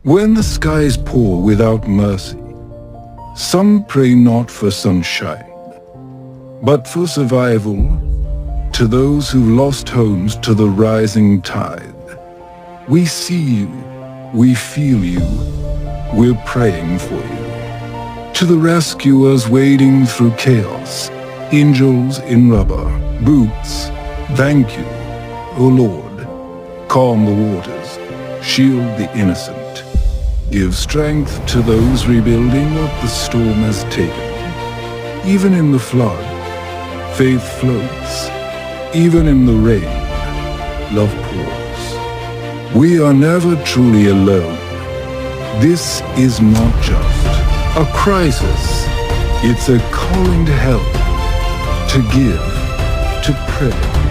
When the skies pour without mercy, some pray not for sunshine, but for survival, to those who lost homes to the rising tide. We see you, we feel you, we're praying for you. To the rescuers wading through chaos, angels in rubber boots, thank you, O Lord. Calm the waters, shield the innocent. Give strength to those rebuilding what the storm has taken. Even in the flood, faith floats. Even in the rain, love pours. We are never truly alone. This is not just a crisis. It's a calling to help, to give, to pray.